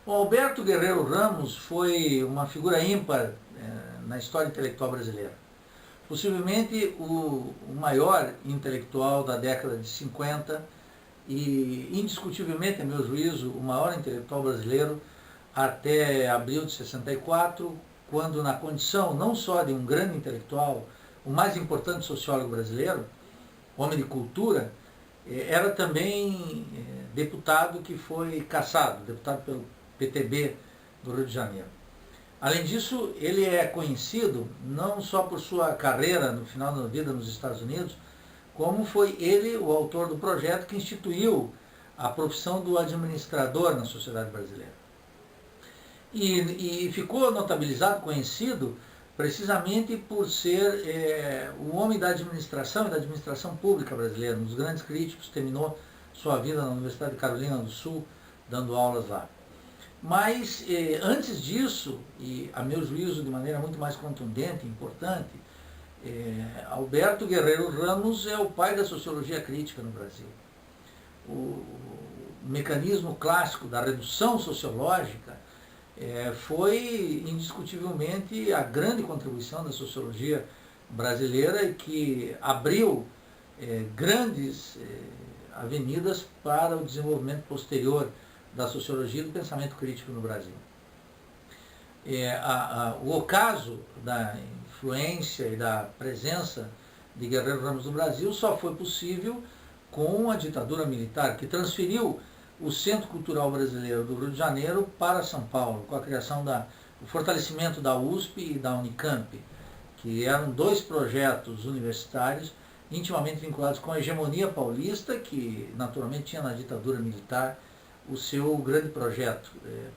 O Alberto Guerreiro Ramos foi uma figura ímpar na história intelectual brasileira. Possivelmente o maior intelectual da década de 50 e indiscutivelmente, a meu juízo, o maior intelectual brasileiro até abril de 64, quando na condição não só de um grande intelectual, o mais importante sociólogo brasileiro, homem de cultura, era também deputado que foi cassado, deputado pelo PTB do Rio de Janeiro. Além disso, ele é conhecido não só por sua carreira no final da vida nos Estados Unidos, como foi ele o autor do projeto que instituiu a profissão do administrador na sociedade brasileira. E ficou notabilizado, conhecido, precisamente por ser o homem da administração e da administração pública brasileira, um dos grandes críticos, terminou sua vida na Universidade de Carolina do Sul, dando aulas lá. Mas, antes disso, e a meu juízo de maneira muito mais contundente e importante, Alberto Guerreiro Ramos é o pai da sociologia crítica no Brasil. O mecanismo clássico da redução sociológica foi indiscutivelmente a grande contribuição da sociologia brasileira e que abriu grandes avenidas para o desenvolvimento posterior da sociologia e do pensamento crítico no Brasil. O ocaso da influência e da presença de Guerreiro Ramos no Brasil só foi possível com a ditadura militar, que transferiu o Centro Cultural Brasileiro do Rio de Janeiro para São Paulo, com a criação o fortalecimento da USP e da Unicamp, que eram dois projetos universitários intimamente vinculados com a hegemonia paulista, que naturalmente tinha na ditadura militar o seu grande projeto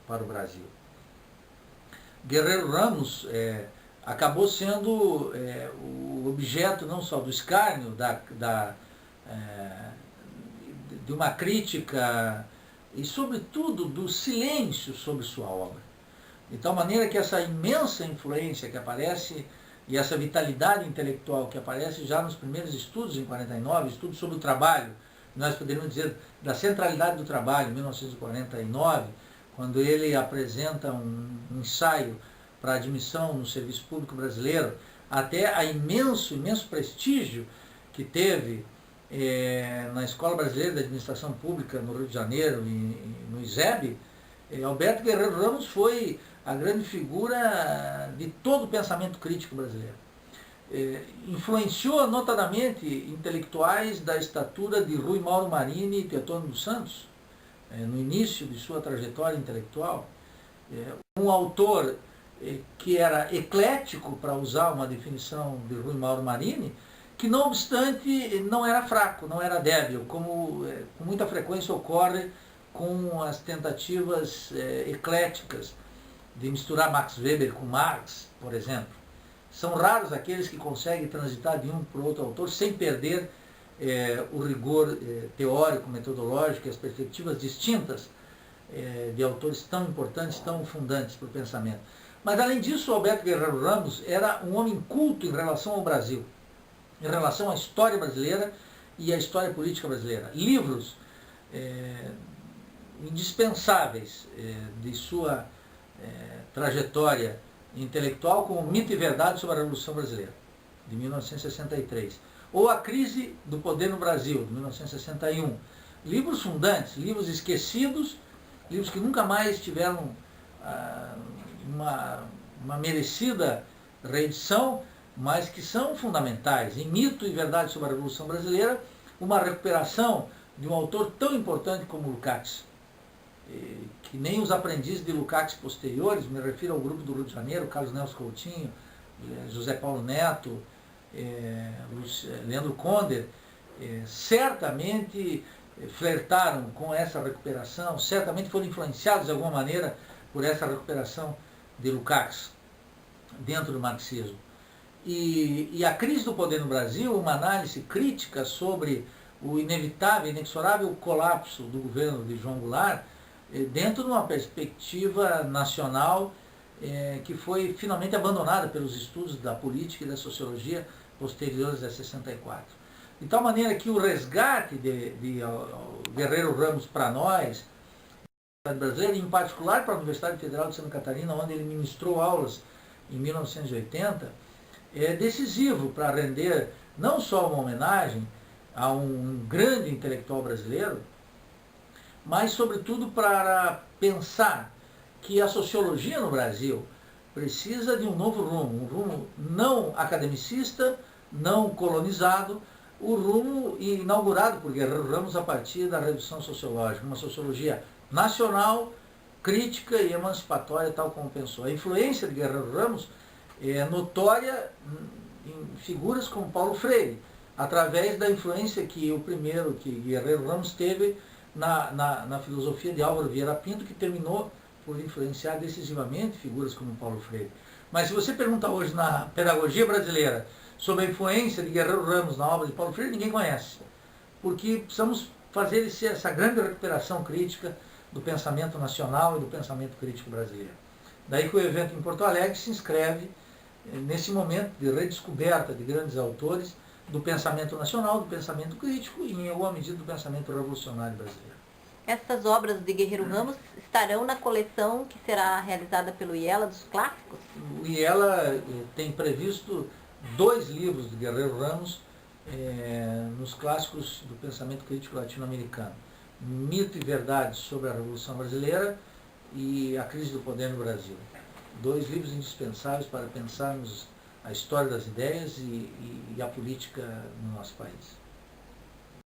para o Brasil. Guerreiro Ramos acabou sendo o objeto não só do escárnio, de uma crítica e, sobretudo, do silêncio sobre sua obra. De tal maneira que essa imensa influência que aparece e essa vitalidade intelectual que aparece já nos primeiros estudos em 49, estudos sobre o trabalho, nós poderíamos dizer da centralidade do trabalho, em 1949, quando ele apresenta um ensaio para admissão no serviço público brasileiro, até a imenso prestígio que teve na Escola Brasileira de Administração Pública no Rio de Janeiro e no ISEB, Alberto Guerreiro Ramos foi a grande figura de todo o pensamento crítico brasileiro. Influenciou notadamente intelectuais da estatura de Rui Mauro Marini e Teotônio dos Santos, no início de sua trajetória intelectual. Um autor que era eclético, para usar uma definição de Rui Mauro Marini, que não obstante não era fraco, não era débil, como com muita frequência ocorre com as tentativas ecléticas de misturar Max Weber com Marx, por exemplo. São raros aqueles que conseguem transitar de um para o outro autor sem perder o rigor teórico, metodológico e as perspectivas distintas de autores tão importantes, tão fundantes para o pensamento. Mas, além disso, Alberto Guerreiro Ramos era um homem culto em relação ao Brasil, em relação à história brasileira e à história política brasileira. Livros indispensáveis de sua trajetória intelectual, como Mito e Verdade sobre a Revolução Brasileira, de 1963, ou A Crise do Poder no Brasil, de 1961. Livros fundantes, livros esquecidos, livros que nunca mais tiveram uma merecida reedição, mas que são fundamentais. Em Mito e Verdade sobre a Revolução Brasileira, uma recuperação de um autor tão importante como Lukács, que nem os aprendizes de Lukács posteriores, me refiro ao grupo do Rio de Janeiro, Carlos Nelson Coutinho, José Paulo Neto, Leandro Conder, certamente flertaram com essa recuperação, certamente foram influenciados de alguma maneira por essa recuperação de Lukács dentro do marxismo. E A Crise do Poder no Brasil, uma análise crítica sobre o inevitável, inexorável colapso do governo de João Goulart, dentro de uma perspectiva nacional que foi finalmente abandonada pelos estudos da política e da sociologia posteriores a 64. De tal maneira que o resgate de Guerreiro Ramos para nós brasileira, em particular para a Universidade Federal de Santa Catarina, onde ele ministrou aulas em 1980, é decisivo para render não só uma homenagem a um grande intelectual brasileiro, mas sobretudo para pensar que a sociologia no Brasil precisa de um novo rumo, um rumo não academicista, não colonizado, o rumo inaugurado por Guerreiro Ramos a partir da redução sociológica, uma sociologia nacional, crítica e emancipatória, tal como pensou. A influência de Guerreiro Ramos é notória em figuras como Paulo Freire, através da influência que Guerreiro Ramos teve na filosofia de Álvaro Vieira Pinto, que terminou por influenciar decisivamente figuras como Paulo Freire. Mas se você perguntar hoje na pedagogia brasileira sobre a influência de Guerreiro Ramos na obra de Paulo Freire, ninguém conhece. Porque precisamos fazer essa grande recuperação crítica do pensamento nacional e do pensamento crítico brasileiro. Daí que o evento em Porto Alegre se inscreve nesse momento de redescoberta de grandes autores do pensamento nacional, do pensamento crítico e, em alguma medida, do pensamento revolucionário brasileiro. Essas obras de Guerreiro Ramos estarão na coleção que será realizada pelo IELA dos clássicos? O IELA tem previsto 2 livros de Guerreiro Ramos nos clássicos do pensamento crítico latino-americano. Mito e Verdade sobre a Revolução Brasileira e A Crise do Poder no Brasil. 2 livros indispensáveis para pensarmos a história das ideias e a política no nosso país.